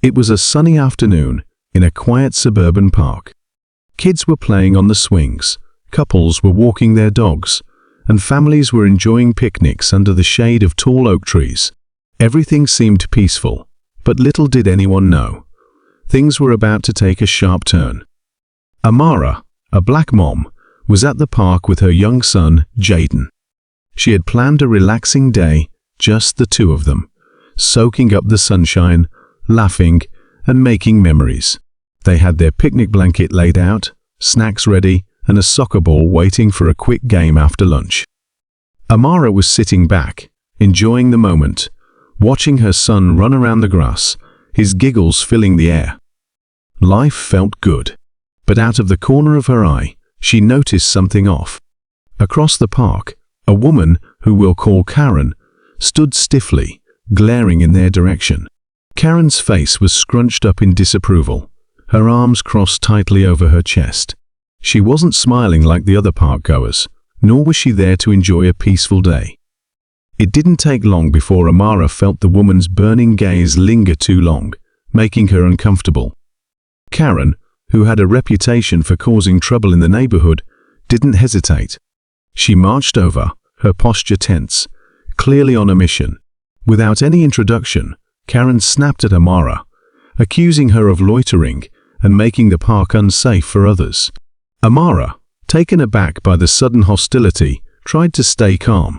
It was a sunny afternoon in a quiet suburban park. Kids were playing on the swings, couples were walking their dogs, and families were enjoying picnics under the shade of tall oak trees. Everything seemed peaceful, but little did anyone know. Things were about to take a sharp turn. Amara, a black mom, was at the park with her young son, Jaden. She had planned a relaxing day, just the two of them, soaking up the sunshine, laughing, and making memories. They had their picnic blanket laid out, snacks ready, and a soccer ball waiting for a quick game after lunch. Amara was sitting back, enjoying the moment, watching her son run around the grass, his giggles filling the air. Life felt good, but out of the corner of her eye, she noticed something off. Across the park, a woman, who we'll call Karen, stood stiffly, glaring in their direction. Karen's face was scrunched up in disapproval, her arms crossed tightly over her chest. She wasn't smiling like the other park-goers, nor was she there to enjoy a peaceful day. It didn't take long before Amara felt the woman's burning gaze linger too long, making her uncomfortable. Karen, who had a reputation for causing trouble in the neighborhood, didn't hesitate. She marched over, her posture tense, clearly on a mission. Without any introduction, Karen snapped at Amara, accusing her of loitering and making the park unsafe for others. Amara, taken aback by the sudden hostility, tried to stay calm.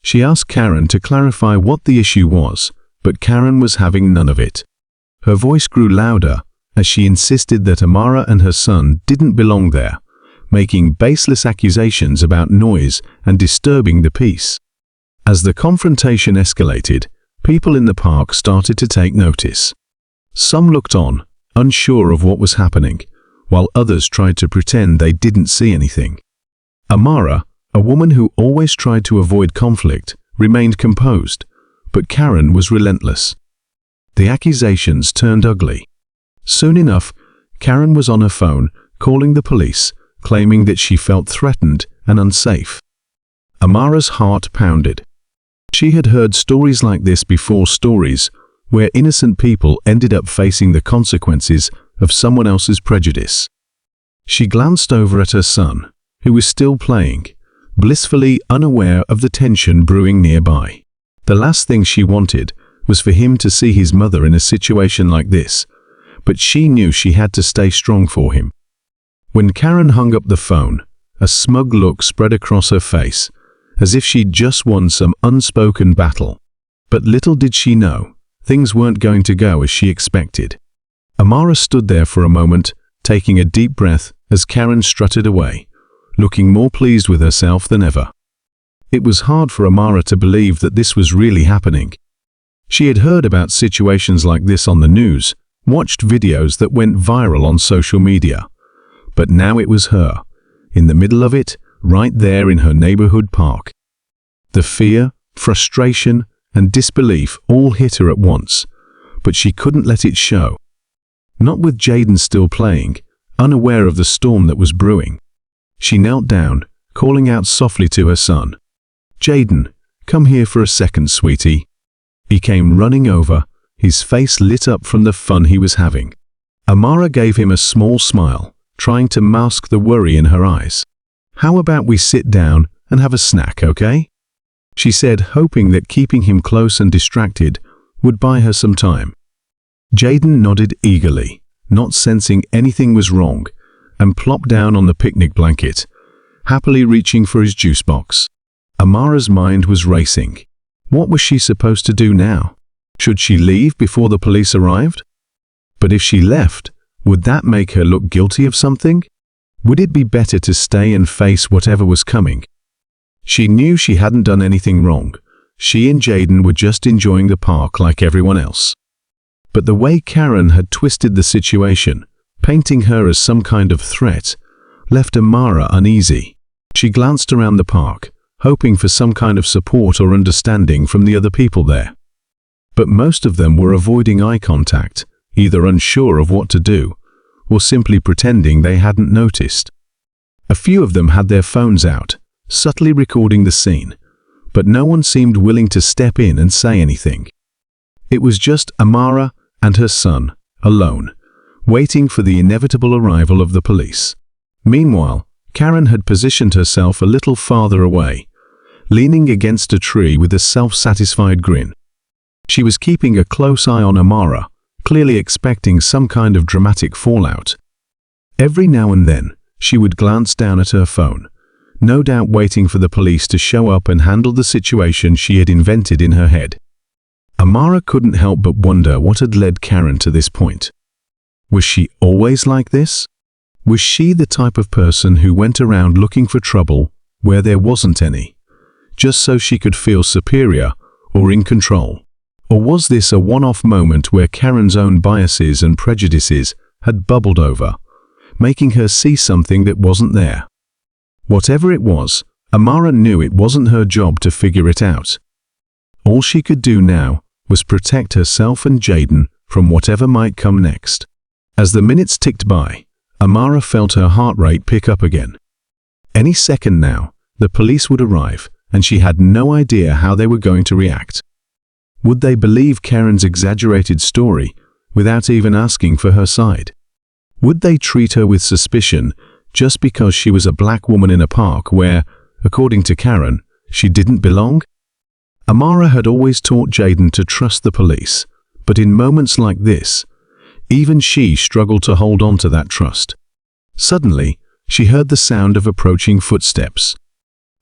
She asked Karen to clarify what the issue was, but Karen was having none of it. Her voice grew louder as she insisted that Amara and her son didn't belong there, making baseless accusations about noise and disturbing the peace. As the confrontation escalated, people in the park started to take notice. Some looked on, unsure of what was happening, while others tried to pretend they didn't see anything. Amara, a woman who always tried to avoid conflict, remained composed, but Karen was relentless. The accusations turned ugly. Soon enough, Karen was on her phone, calling the police, claiming that she felt threatened and unsafe. Amara's heart pounded. She had heard stories like this before, stories where innocent people ended up facing the consequences of someone else's prejudice. She glanced over at her son, who was still playing, blissfully unaware of the tension brewing nearby. The last thing she wanted was for him to see his mother in a situation like this, but she knew she had to stay strong for him. When Karen hung up the phone, a smug look spread across her face, as if she'd just won some unspoken battle. But little did she know, things weren't going to go as she expected. Amara stood there for a moment, taking a deep breath as Karen strutted away, looking more pleased with herself than ever. It was hard for Amara to believe that this was really happening. She had heard about situations like this on the news, watched videos that went viral on social media. But now it was her, in the middle of it, right there in her neighborhood park. The fear, frustration, and disbelief all hit her at once, but she couldn't let it show. Not with Jaden still playing, unaware of the storm that was brewing. She knelt down, calling out softly to her son. "Jaden, come here for a second, sweetie." He came running over, his face lit up from the fun he was having. Amara gave him a small smile, trying to mask the worry in her eyes. "How about we sit down and have a snack, okay?" she said, hoping that keeping him close and distracted would buy her some time. Jaden nodded eagerly, not sensing anything was wrong, and plopped down on the picnic blanket, happily reaching for his juice box. Amara's mind was racing. What was she supposed to do now? Should she leave before the police arrived? But if she left, would that make her look guilty of something? Would it be better to stay and face whatever was coming? She knew she hadn't done anything wrong. She and Jaden were just enjoying the park like everyone else. But the way Karen had twisted the situation, painting her as some kind of threat, left Amara uneasy. She glanced around the park, hoping for some kind of support or understanding from the other people there. But most of them were avoiding eye contact, either unsure of what to do, or simply pretending they hadn't noticed. A few of them had their phones out, subtly recording the scene, but no one seemed willing to step in and say anything. It was just Amara and her son, alone, waiting for the inevitable arrival of the police. Meanwhile, Karen had positioned herself a little farther away, leaning against a tree with a self-satisfied grin. She was keeping a close eye on Amara, clearly expecting some kind of dramatic fallout. Every now and then, she would glance down at her phone, no doubt waiting for the police to show up and handle the situation she had invented in her head. Amara couldn't help but wonder what had led Karen to this point. Was she always like this? Was she the type of person who went around looking for trouble where there wasn't any, just so she could feel superior or in control? Or was this a one-off moment where Karen's own biases and prejudices had bubbled over, making her see something that wasn't there? Whatever it was, Amara knew it wasn't her job to figure it out. All she could do now was protect herself and Jaden from whatever might come next. As the minutes ticked by, Amara felt her heart rate pick up again. Any second now, the police would arrive, and she had no idea how they were going to react. Would they believe Karen's exaggerated story without even asking for her side? Would they treat her with suspicion just because she was a black woman in a park where, according to Karen, she didn't belong? Amara had always taught Jaden to trust the police, but in moments like this, even she struggled to hold on to that trust. Suddenly, she heard the sound of approaching footsteps.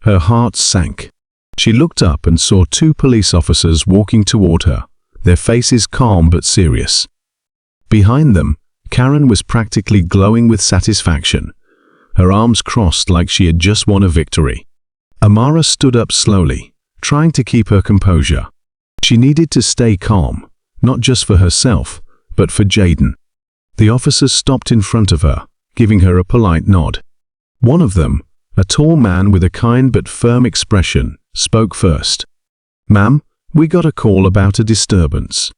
Her heart sank. She looked up and saw two police officers walking toward her, their faces calm but serious. Behind them, Karen was practically glowing with satisfaction, her arms crossed like she had just won a victory. Amara stood up slowly, trying to keep her composure. She needed to stay calm, not just for herself, but for Jaden. The officers stopped in front of her, giving her a polite nod. One of them, a tall man with a kind but firm expression, spoke first. "Ma'am, we got a call about a disturbance.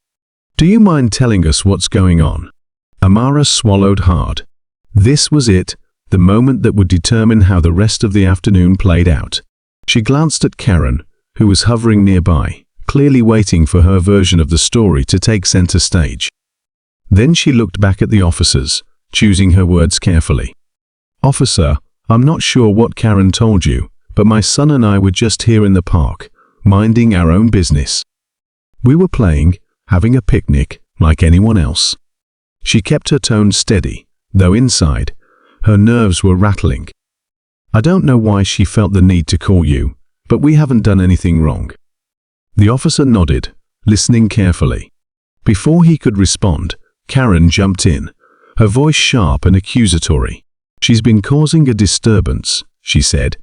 Do you mind telling us what's going on?" Amara swallowed hard. This was it, the moment that would determine how the rest of the afternoon played out. She glanced at Karen, who was hovering nearby, clearly waiting for her version of the story to take center stage. Then she looked back at the officers, choosing her words carefully. "Officer, I'm not sure what Karen told you, but my son and I were just here in the park, minding our own business. We were playing, having a picnic, like anyone else." She kept her tone steady, though inside, her nerves were rattling. "I don't know why she felt the need to call you, but we haven't done anything wrong." The officer nodded, listening carefully. Before he could respond, Karen jumped in, her voice sharp and accusatory. "She's been causing a disturbance," she said,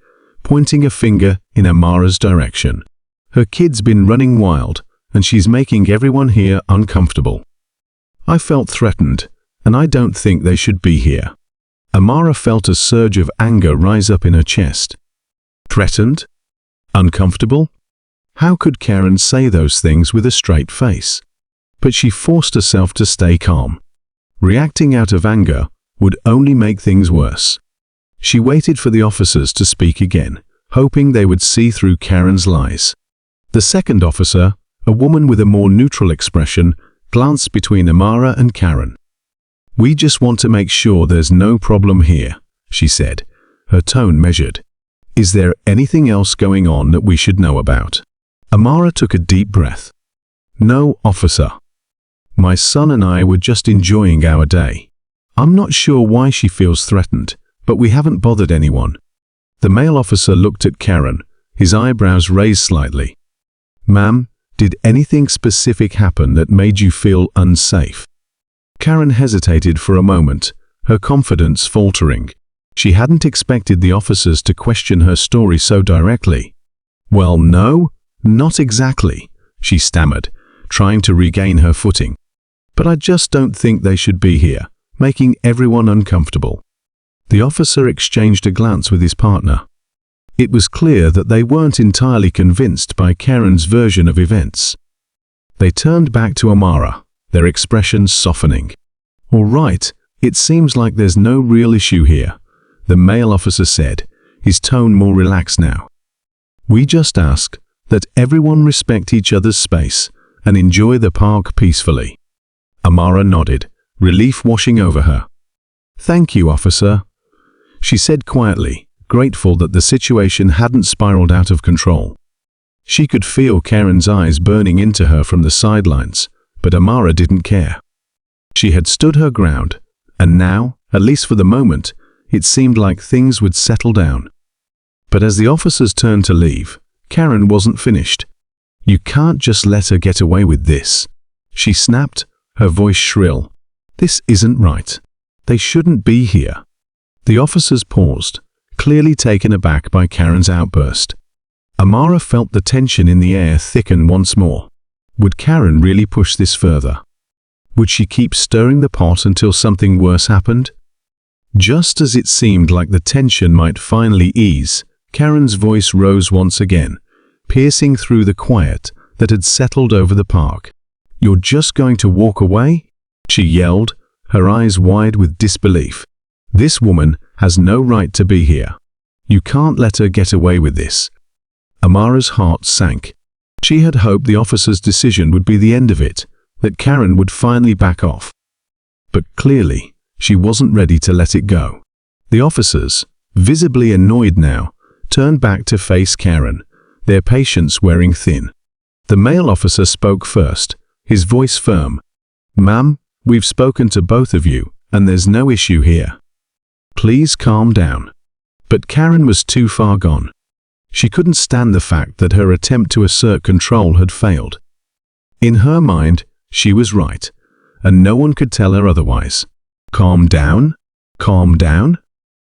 pointing a finger in Amara's direction. "Her kid's been running wild, and she's making everyone here uncomfortable. I felt threatened, and I don't think they should be here." Amara felt a surge of anger rise up in her chest. Threatened? Uncomfortable? How could Karen say those things with a straight face? But she forced herself to stay calm. Reacting out of anger would only make things worse. She waited for the officers to speak again, hoping they would see through Karen's lies. The second officer, a woman with a more neutral expression, glanced between Amara and Karen. "We just want to make sure there's no problem here," she said, her tone measured. "Is there anything else going on that we should know about?" Amara took a deep breath. "No, officer. My son and I were just enjoying our day. I'm not sure why she feels threatened, but we haven't bothered anyone." The male officer looked at Karen, his eyebrows raised slightly. "Ma'am, did anything specific happen that made you feel unsafe?" Karen hesitated for a moment, her confidence faltering. She hadn't expected the officers to question her story so directly. "Well, no, not exactly," she stammered, trying to regain her footing. "But I just don't think they should be here, making everyone uncomfortable." The officer exchanged a glance with his partner. It was clear that they weren't entirely convinced by Karen's version of events. They turned back to Amara, their expressions softening. "All right, it seems like there's no real issue here," the male officer said, his tone more relaxed now. "We just ask that everyone respect each other's space and enjoy the park peacefully." Amara nodded, relief washing over her. "Thank you, officer," she said quietly, grateful that the situation hadn't spiraled out of control. She could feel Karen's eyes burning into her from the sidelines, but Amara didn't care. She had stood her ground, and now, at least for the moment, it seemed like things would settle down. But as the officers turned to leave, Karen wasn't finished. "You can't just let her get away with this," she snapped, her voice shrill. "This isn't right. They shouldn't be here." The officers paused, clearly taken aback by Karen's outburst. Amara felt the tension in the air thicken once more. Would Karen really push this further? Would she keep stirring the pot until something worse happened? Just as it seemed like the tension might finally ease, Karen's voice rose once again, piercing through the quiet that had settled over the park. "You're just going to walk away?" she yelled, her eyes wide with disbelief. "This woman has no right to be here. You can't let her get away with this." Amara's heart sank. She had hoped the officer's decision would be the end of it, that Karen would finally back off. But clearly, she wasn't ready to let it go. The officers, visibly annoyed now, turned back to face Karen, their patience wearing thin. The male officer spoke first, his voice firm. "Ma'am, we've spoken to both of you, and there's no issue here. Please calm down." But Karen was too far gone. She couldn't stand the fact that her attempt to assert control had failed. In her mind, she was right, and no one could tell her otherwise. "Calm down? Calm down?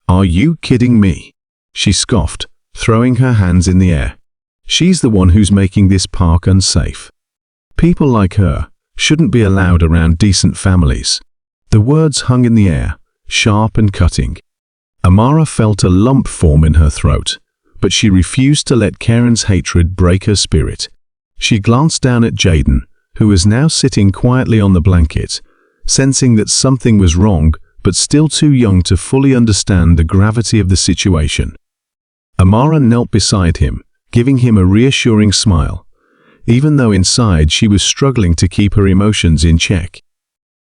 Are you kidding me?" she scoffed, throwing her hands in the air. "She's the one who's making this park unsafe. People like her shouldn't be allowed around decent families." The words hung in the air, sharp and cutting. Amara felt a lump form in her throat, but she refused to let Karen's hatred break her spirit. She glanced down at Jaden, who was now sitting quietly on the blanket, sensing that something was wrong, but still too young to fully understand the gravity of the situation. Amara knelt beside him, giving him a reassuring smile, even though inside she was struggling to keep her emotions in check.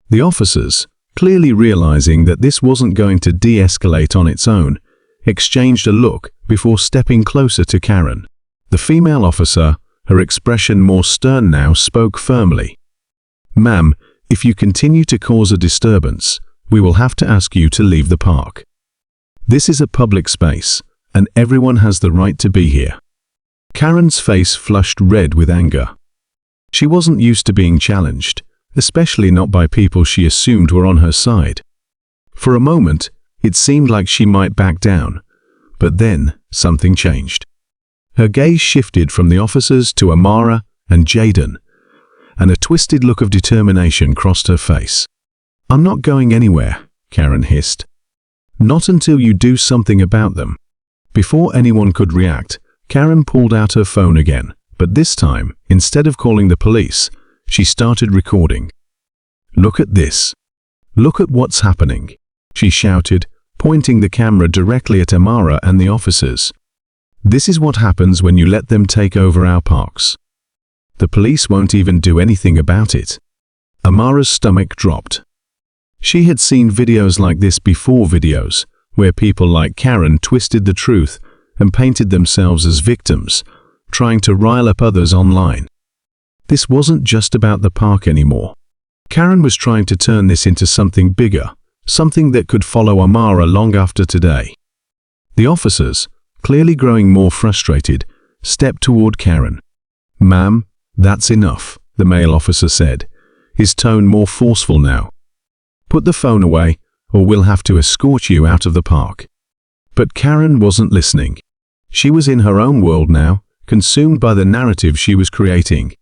The officers, clearly realizing that this wasn't going to de-escalate on its own, exchanged a look before stepping closer to Karen. The female officer, her expression more stern now, spoke firmly. "Ma'am, if you continue to cause a disturbance, we will have to ask you to leave the park. This is a public space, and everyone has the right to be here." Karen's face flushed red with anger. She wasn't used to being challenged, especially not by people she assumed were on her side. For a moment, it seemed like she might back down, but then something changed. Her gaze shifted from the officers to Amara and Jaden, and a twisted look of determination crossed her face. "I'm not going anywhere," Karen hissed. "Not until you do something about them." Before anyone could react, Karen pulled out her phone again, but this time, instead of calling the police, she started recording. "Look at this. Look at what's happening," she shouted, pointing the camera directly at Amara and the officers. "This is what happens when you let them take over our parks. The police won't even do anything about it." Amara's stomach dropped. She had seen videos like this before, videos where people like Karen twisted the truth and painted themselves as victims, trying to rile up others online. This wasn't just about the park anymore. Karen was trying to turn this into something bigger, something that could follow Amara long after today. The officers, clearly growing more frustrated, stepped toward Karen. "Ma'am, that's enough," the male officer said, his tone more forceful now. "Put the phone away, or we'll have to escort you out of the park." But Karen wasn't listening. She was in her own world now, consumed by the narrative she was creating.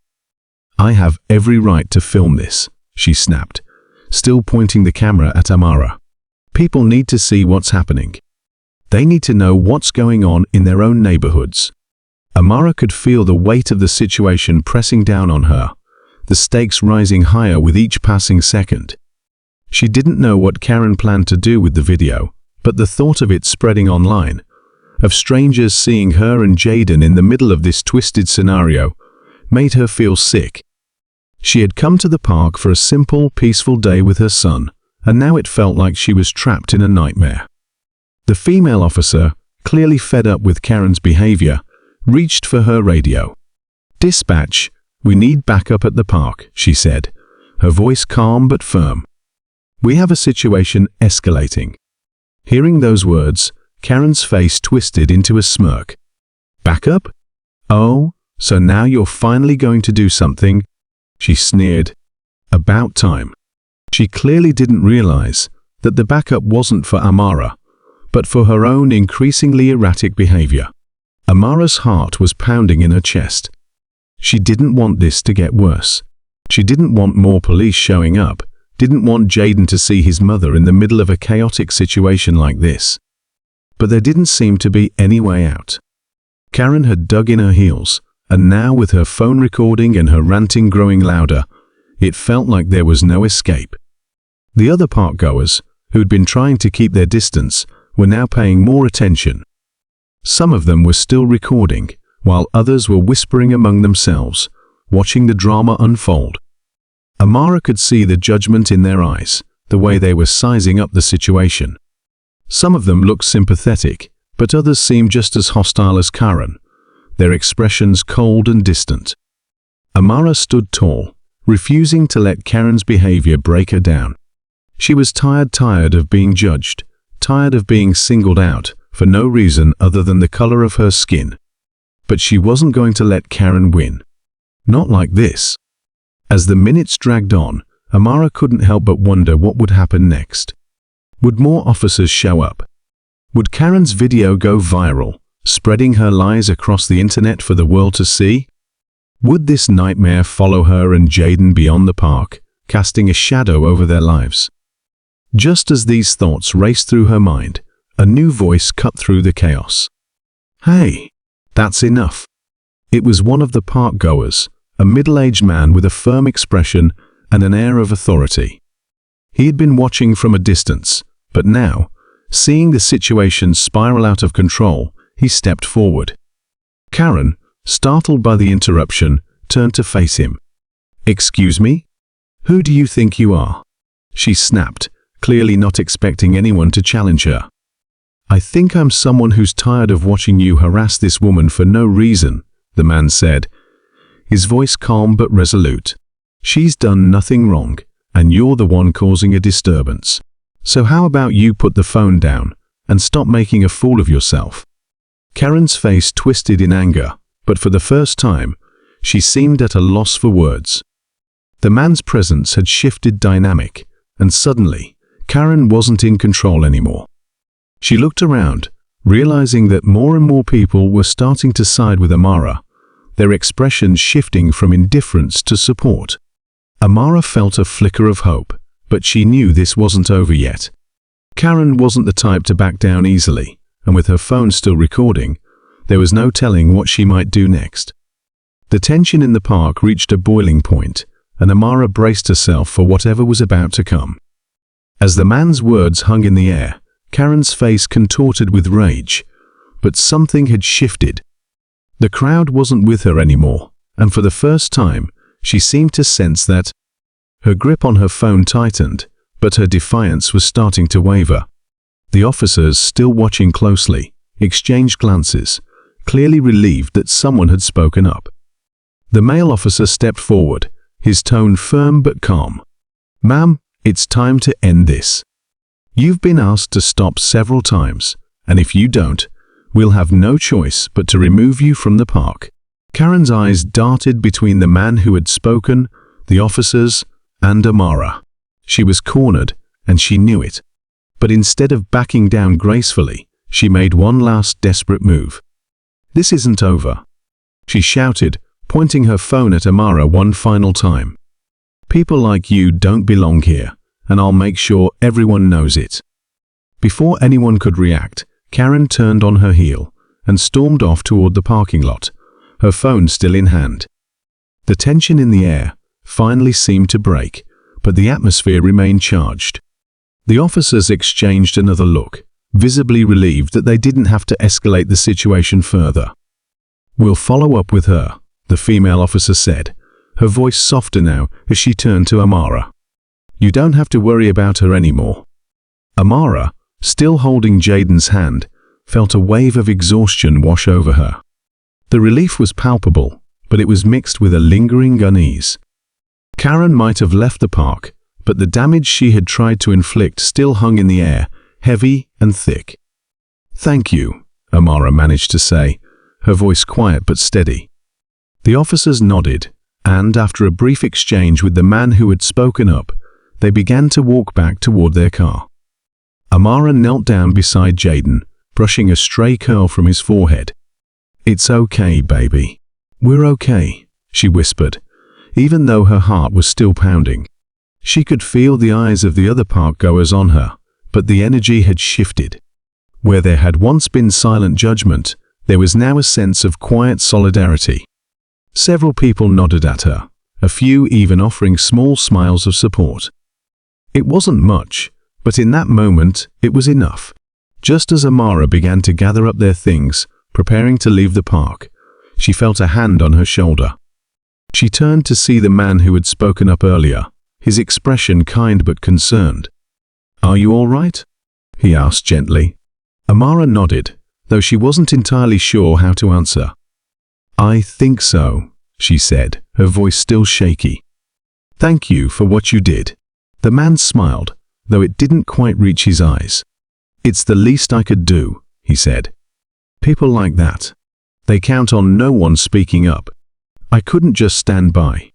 "I have every right to film this," she snapped, still pointing the camera at Amara. "People need to see what's happening. They need to know what's going on in their own neighborhoods." Amara could feel the weight of the situation pressing down on her, the stakes rising higher with each passing second. She didn't know what Karen planned to do with the video, but the thought of it spreading online, of strangers seeing her and Jaden in the middle of this twisted scenario, made her feel sick. She had come to the park for a simple, peaceful day with her son, and now it felt like she was trapped in a nightmare. The female officer, clearly fed up with Karen's behavior, reached for her radio. "Dispatch, we need backup at the park," she said, her voice calm but firm. "We have a situation escalating." Hearing those words, Karen's face twisted into a smirk. "Backup? Oh, so now you're finally going to do something?" she sneered. About time. She clearly didn't realize that the backup wasn't for Amara, but for her own increasingly erratic behavior. Amara's heart was pounding in her chest. She didn't want this to get worse. She didn't want more police showing up, didn't want Jaden to see his mother in the middle of a chaotic situation like this. But there didn't seem to be any way out. Karen had dug in her heels, and now with her phone recording and her ranting growing louder, it felt like there was no escape. The other parkgoers, who'd been trying to keep their distance, were now paying more attention. Some of them were still recording, while others were whispering among themselves, watching the drama unfold. Amara could see the judgment in their eyes, the way they were sizing up the situation. Some of them looked sympathetic, but others seemed just as hostile as Karen, their expressions cold and distant. Amara stood tall, refusing to let Karen's behavior break her down. She was tired of being judged, tired of being singled out for no reason other than the color of her skin. But she wasn't going to let Karen win. Not like this. As the minutes dragged on, Amara couldn't help but wonder what would happen next. Would more officers show up? Would Karen's video go viral, spreading her lies across the internet for the world to see? Would this nightmare follow her and Jaden beyond the park, casting a shadow over their lives? Just as these thoughts raced through her mind, a new voice cut through the chaos. "Hey, that's enough." It was one of the park-goers, a middle-aged man with a firm expression and an air of authority. He had been watching from a distance, but now, seeing the situation spiral out of control, he stepped forward. Karen, startled by the interruption, turned to face him. "Excuse me? Who do you think you are?" she snapped, clearly not expecting anyone to challenge her. "I think I'm someone who's tired of watching you harass this woman for no reason," the man said, his voice calm but resolute. "She's done nothing wrong, and you're the one causing a disturbance. So how about you put the phone down and stop making a fool of yourself?" Karen's face twisted in anger, but for the first time, she seemed at a loss for words. The man's presence had shifted dynamic, and suddenly, Karen wasn't in control anymore. She looked around, realizing that more and more people were starting to side with Amara, their expressions shifting from indifference to support. Amara felt a flicker of hope, but she knew this wasn't over yet. Karen wasn't the type to back down easily, and with her phone still recording, there was no telling what she might do next. The tension in the park reached a boiling point, and Amara braced herself for whatever was about to come. As the man's words hung in the air, Karen's face contorted with rage, but something had shifted. The crowd wasn't with her anymore, and for the first time, she seemed to sense that. Her grip on her phone tightened, but her defiance was starting to waver. The officers, still watching closely, exchanged glances, clearly relieved that someone had spoken up. The male officer stepped forward, his tone firm but calm. "Ma'am, it's time to end this. You've been asked to stop several times, and if you don't, we'll have no choice but to remove you from the park." Karen's eyes darted between the man who had spoken, the officers, and Amara. She was cornered, and she knew it. But instead of backing down gracefully, she made one last desperate move. "This isn't over," she shouted, pointing her phone at Amara one final time. "People like you don't belong here, and I'll make sure everyone knows it." Before anyone could react, Karen turned on her heel and stormed off toward the parking lot, her phone still in hand. The tension in the air finally seemed to break, but the atmosphere remained charged. The officers exchanged another look, visibly relieved that they didn't have to escalate the situation further. "We'll follow up with her," the female officer said, her voice softer now as she turned to Amara. "You don't have to worry about her anymore." Amara, still holding Jaden's hand, felt a wave of exhaustion wash over her. The relief was palpable, but it was mixed with a lingering unease. Karen might have left the park, but the damage she had tried to inflict still hung in the air, heavy and thick. "Thank you," Amara managed to say, her voice quiet but steady. The officers nodded, and after a brief exchange with the man who had spoken up, they began to walk back toward their car. Amara knelt down beside Jaden, brushing a stray curl from his forehead. "It's okay, baby. We're okay," she whispered, even though her heart was still pounding. She could feel the eyes of the other park-goers on her, but the energy had shifted. Where there had once been silent judgment, there was now a sense of quiet solidarity. Several people nodded at her, a few even offering small smiles of support. It wasn't much, but in that moment, it was enough. Just as Amara began to gather up their things, preparing to leave the park, she felt a hand on her shoulder. She turned to see the man who had spoken up earlier, his expression kind but concerned. "Are you all right?" he asked gently. Amara nodded, though she wasn't entirely sure how to answer. "I think so," she said, her voice still shaky. "Thank you for what you did." The man smiled, though it didn't quite reach his eyes. "It's the least I could do," he said. "People like that, they count on no one speaking up. I couldn't just stand by."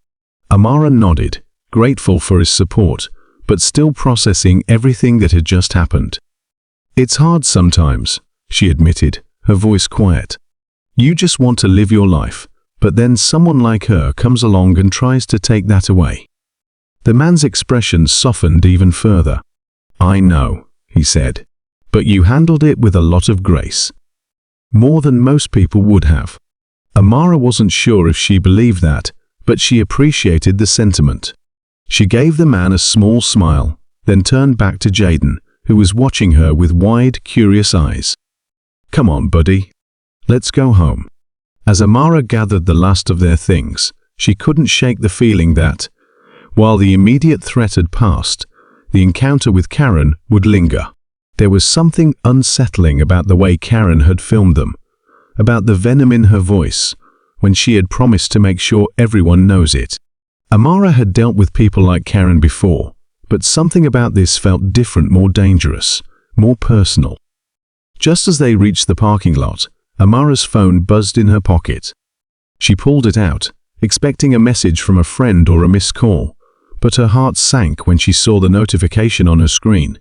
Amara nodded, grateful for his support, but still processing everything that had just happened. "It's hard sometimes," she admitted, her voice quiet. "You just want to live your life, but then someone like her comes along and tries to take that away." The man's expression softened even further. "I know," he said, "but you handled it with a lot of grace. More than most people would have." Amara wasn't sure if she believed that, but she appreciated the sentiment. She gave the man a small smile, then turned back to Jaden, who was watching her with wide, curious eyes. "Come on, buddy. Let's go home." As Amara gathered the last of their things, she couldn't shake the feeling that, while the immediate threat had passed, the encounter with Karen would linger. There was something unsettling about the way Karen had filmed them, about the venom in her voice, when she had promised to make sure everyone knows it. Amara had dealt with people like Karen before, but something about this felt different, more dangerous, more personal. Just as they reached the parking lot, Amara's phone buzzed in her pocket. She pulled it out, expecting a message from a friend or a missed call, but her heart sank when she saw the notification on her screen.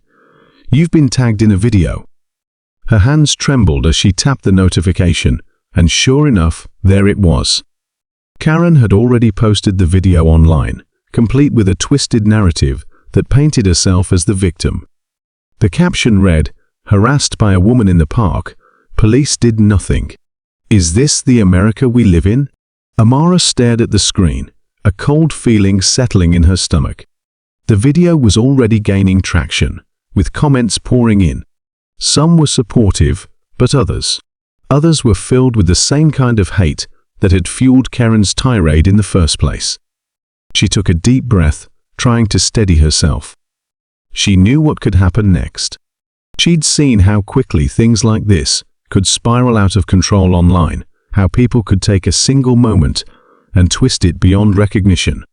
"You've been tagged in a video." Her hands trembled as she tapped the notification, and sure enough, there it was. Karen had already posted the video online, complete with a twisted narrative that painted herself as the victim. The caption read, "Harassed by a woman in the park, police did nothing. Is this the America we live in?" Amara stared at the screen, a cold feeling settling in her stomach. The video was already gaining traction, with comments pouring in. Some were supportive, but others were filled with the same kind of hate that had fueled Karen's tirade in the first place. She took a deep breath, trying to steady herself. She knew what could happen next. She'd seen how quickly things like this could spiral out of control online, how people could take a single moment and twist it beyond recognition.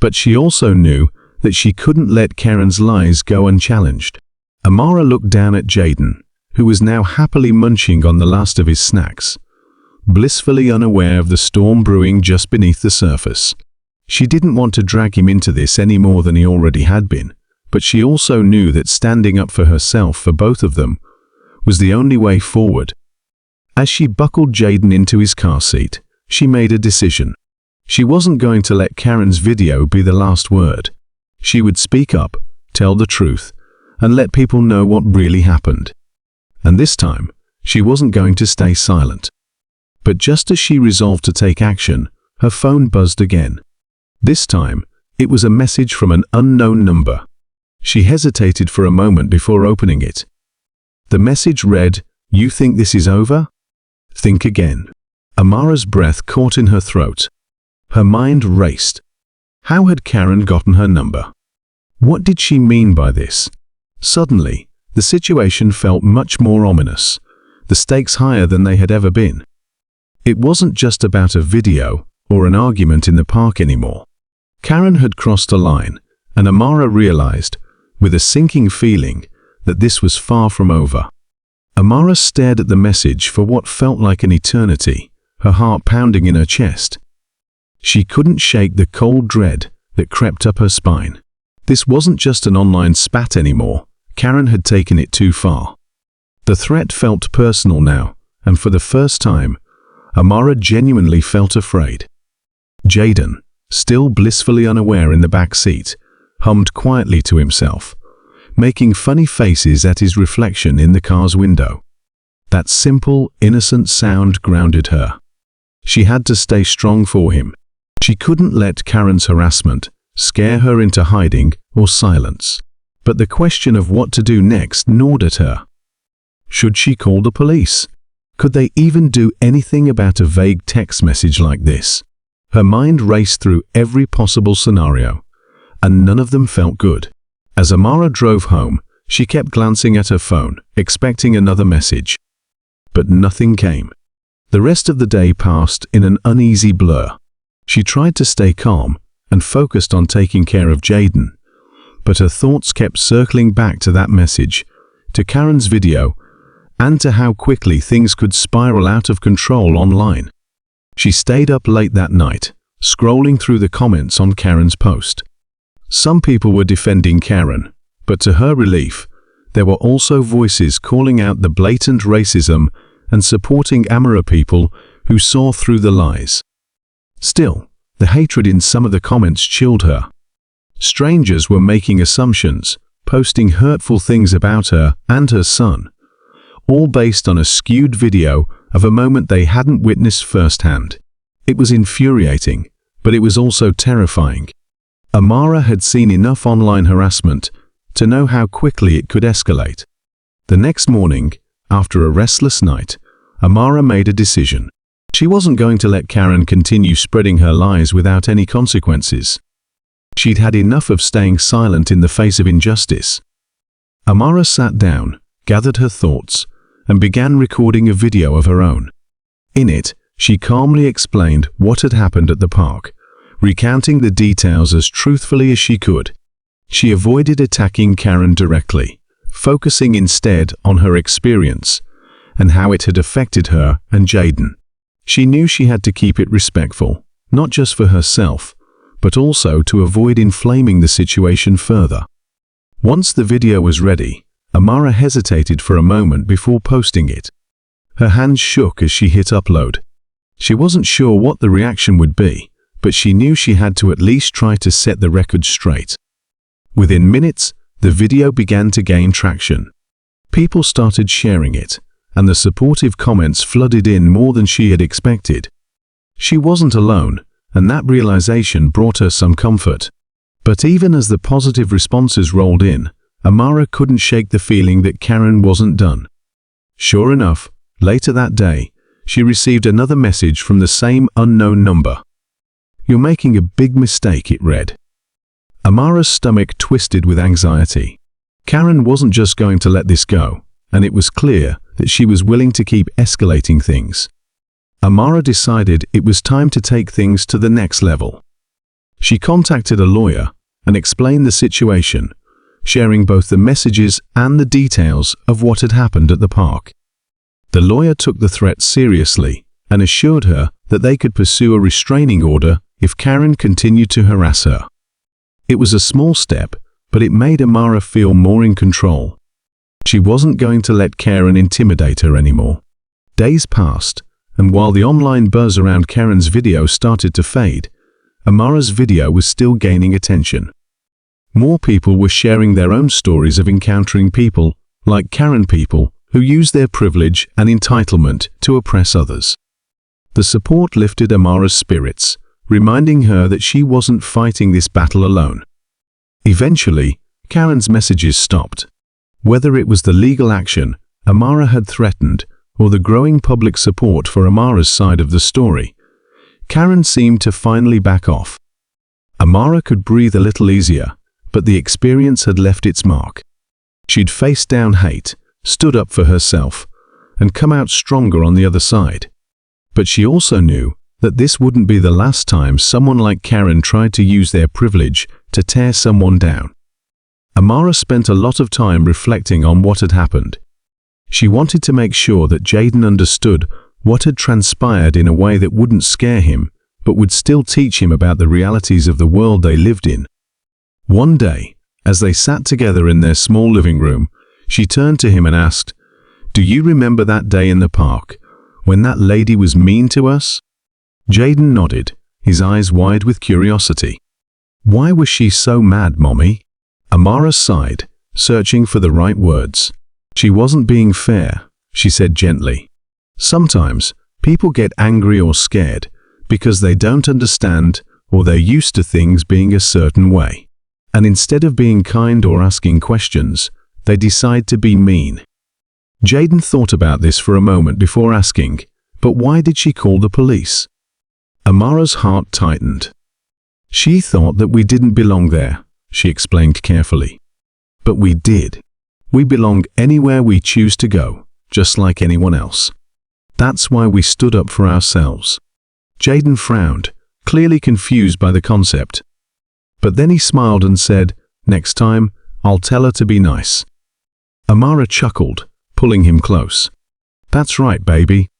But she also knew that she couldn't let Karen's lies go unchallenged. Amara looked down at Jaden, who was now happily munching on the last of his snacks, blissfully unaware of the storm brewing just beneath the surface. She didn't want to drag him into this any more than he already had been, but she also knew that standing up for herself, for both of them, was the only way forward. As she buckled Jaden into his car seat, she made a decision. She wasn't going to let Karen's video be the last word. She would speak up, tell the truth, and let people know what really happened. And this time, she wasn't going to stay silent. But just as she resolved to take action, her phone buzzed again. This time, it was a message from an unknown number. She hesitated for a moment before opening it. The message read, "You think this is over? Think again." Amara's breath caught in her throat. Her mind raced. How had Karen gotten her number? What did she mean by this? Suddenly, the situation felt much more ominous, the stakes higher than they had ever been. It wasn't just about a video or an argument in the park anymore. Karen had crossed a line, and Amara realized, with a sinking feeling, that this was far from over. Amara stared at the message for what felt like an eternity, her heart pounding in her chest. She couldn't shake the cold dread that crept up her spine. This wasn't just an online spat anymore. Karen had taken it too far. The threat felt personal now, and for the first time, Amara genuinely felt afraid. Jaden, still blissfully unaware in the back seat, hummed quietly to himself, making funny faces at his reflection in the car's window. That simple, innocent sound grounded her. She had to stay strong for him. She couldn't let Karen's harassment scare her into hiding or silence. But the question of what to do next gnawed at her. Should she call the police? Could they even do anything about a vague text message like this? Her mind raced through every possible scenario, and none of them felt good. As Amara drove home, she kept glancing at her phone, expecting another message. But nothing came. The rest of the day passed in an uneasy blur. She tried to stay calm and focused on taking care of Jaden, but her thoughts kept circling back to that message, to Karen's video, and to how quickly things could spiral out of control online. She stayed up late that night, scrolling through the comments on Karen's post. Some people were defending Karen, but to her relief, there were also voices calling out the blatant racism and supporting Amara people who saw through the lies. Still, the hatred in some of the comments chilled her. Strangers were making assumptions, posting hurtful things about her and her son, all based on a skewed video of a moment they hadn't witnessed firsthand. It was infuriating, but it was also terrifying. Amara had seen enough online harassment to know how quickly it could escalate. The next morning, after a restless night, Amara made a decision. She wasn't going to let Karen continue spreading her lies without any consequences. She'd had enough of staying silent in the face of injustice. Amara sat down, gathered her thoughts, and began recording a video of her own. In it, she calmly explained what had happened at the park, recounting the details as truthfully as she could. She avoided attacking Karen directly, focusing instead on her experience and how it had affected her and Jaden. She knew she had to keep it respectful, not just for herself, but also to avoid inflaming the situation further. Once the video was ready, Amara hesitated for a moment before posting it. Her hands shook as she hit upload. She wasn't sure what the reaction would be, but she knew she had to at least try to set the record straight. Within minutes, the video began to gain traction. People started sharing it, and the supportive comments flooded in more than she had expected. She wasn't alone, and that realization brought her some comfort. But even as the positive responses rolled in, Amara couldn't shake the feeling that Karen wasn't done. Sure enough, later that day, she received another message from the same unknown number. "You're making a big mistake," it read. Amara's stomach twisted with anxiety. Karen wasn't just going to let this go, and it was clear that she was willing to keep escalating things. Amara decided it was time to take things to the next level. She contacted a lawyer and explained the situation, sharing both the messages and the details of what had happened at the park. The lawyer took the threat seriously and assured her that they could pursue a restraining order if Karen continued to harass her. It was a small step, but it made Amara feel more in control. She wasn't going to let Karen intimidate her anymore. Days passed, and while the online buzz around Karen's video started to fade, Amara's video was still gaining attention. More people were sharing their own stories of encountering people, like Karen people, who use their privilege and entitlement to oppress others. The support lifted Amara's spirits, reminding her that she wasn't fighting this battle alone. Eventually, Karen's messages stopped. Whether it was the legal action Amara had threatened or the growing public support for Amara's side of the story, Karen seemed to finally back off. Amara could breathe a little easier, but the experience had left its mark. She'd faced down hate, stood up for herself, and come out stronger on the other side. But she also knew that this wouldn't be the last time someone like Karen tried to use their privilege to tear someone down. Amara spent a lot of time reflecting on what had happened. She wanted to make sure that Jaden understood what had transpired in a way that wouldn't scare him, but would still teach him about the realities of the world they lived in. One day, as they sat together in their small living room, she turned to him and asked, "Do you remember that day in the park, when that lady was mean to us?" Jaden nodded, his eyes wide with curiosity. "Why was she so mad, Mommy?" Amara sighed, searching for the right words. "She wasn't being fair," she said gently. "Sometimes people get angry or scared because they don't understand or they're used to things being a certain way. And instead of being kind or asking questions, they decide to be mean." Jaden thought about this for a moment before asking, "But why did she call the police?" Amara's heart tightened. "She thought that we didn't belong there," she explained carefully. "But we did. We belong anywhere we choose to go, just like anyone else. That's why we stood up for ourselves." Jaden frowned, clearly confused by the concept. But then he smiled and said, "Next time, I'll tell her to be nice." Amara chuckled, pulling him close. "That's right, baby.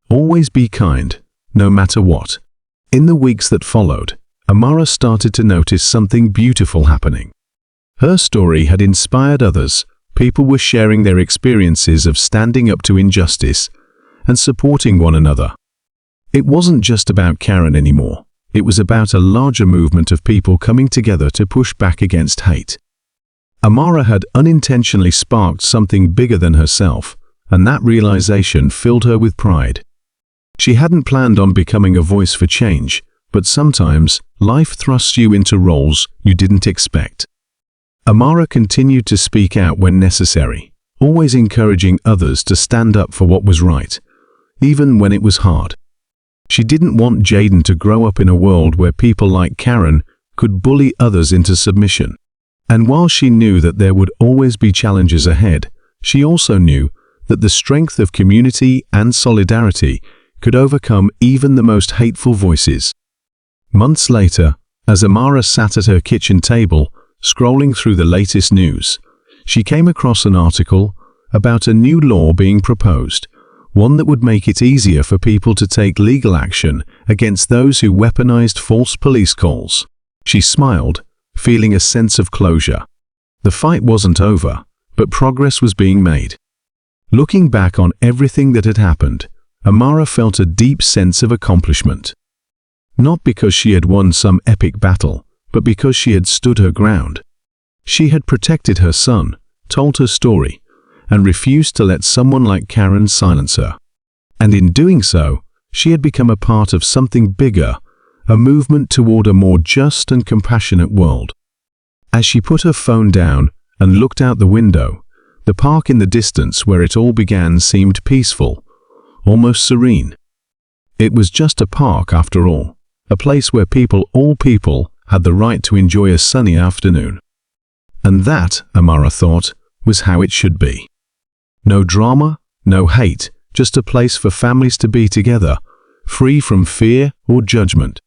Always be kind, no matter what." In the weeks that followed, Amara started to notice something beautiful happening. Her story had inspired others. People were sharing their experiences of standing up to injustice and supporting one another. It wasn't just about Karen anymore. It was about a larger movement of people coming together to push back against hate. Amara had unintentionally sparked something bigger than herself, and that realization filled her with pride. She hadn't planned on becoming a voice for change, but sometimes life thrusts you into roles you didn't expect. Amara continued to speak out when necessary, always encouraging others to stand up for what was right, even when it was hard. She didn't want Jaden to grow up in a world where people like Karen could bully others into submission. And while she knew that there would always be challenges ahead, she also knew that the strength of community and solidarity could overcome even the most hateful voices. Months later, as Amara sat at her kitchen table, scrolling through the latest news, she came across an article about a new law being proposed, one that would make it easier for people to take legal action against those who weaponized false police calls. She smiled, feeling a sense of closure. The fight wasn't over, but progress was being made. Looking back on everything that had happened, Amara felt a deep sense of accomplishment. Not because she had won some epic battle, but because she had stood her ground. She had protected her son, told her story, and refused to let someone like Karen silence her. And in doing so, she had become a part of something bigger, a movement toward a more just and compassionate world. As she put her phone down and looked out the window, the park in the distance where it all began seemed peaceful, almost serene. It was just a park after all, a place where all people had the right to enjoy a sunny afternoon. And that, Amara thought, was how it should be. No drama, no hate, just a place for families to be together, free from fear or judgment.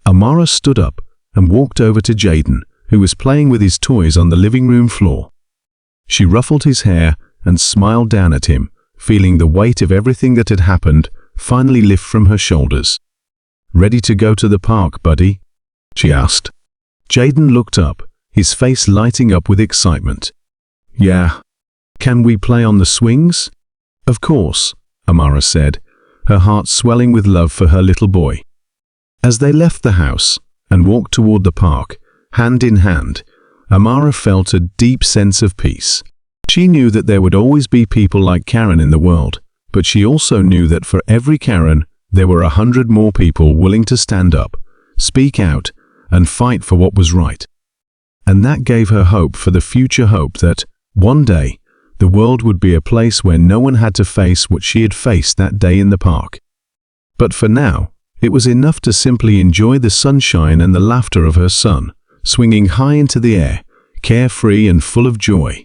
Amara stood up and walked over to Jaden, who was playing with his toys on the living room floor. She ruffled his hair and smiled down at him, feeling the weight of everything that had happened finally lift from her shoulders. "Ready to go to the park, buddy?" she asked. Jaden looked up, his face lighting up with excitement. "Yeah. Can we play on the swings?" "Of course," Amara said, her heart swelling with love for her little boy. As they left the house and walked toward the park, hand in hand, Amara felt a deep sense of peace. She knew that there would always be people like Karen in the world, but she also knew that for every Karen, there were 100 more people willing to stand up, speak out, and fight for what was right. And that gave her hope for the future, hope that, one day, the world would be a place where no one had to face what she had faced that day in the park. But for now, It was enough to simply enjoy the sunshine and the laughter of her son, swinging high into the air, carefree and full of joy.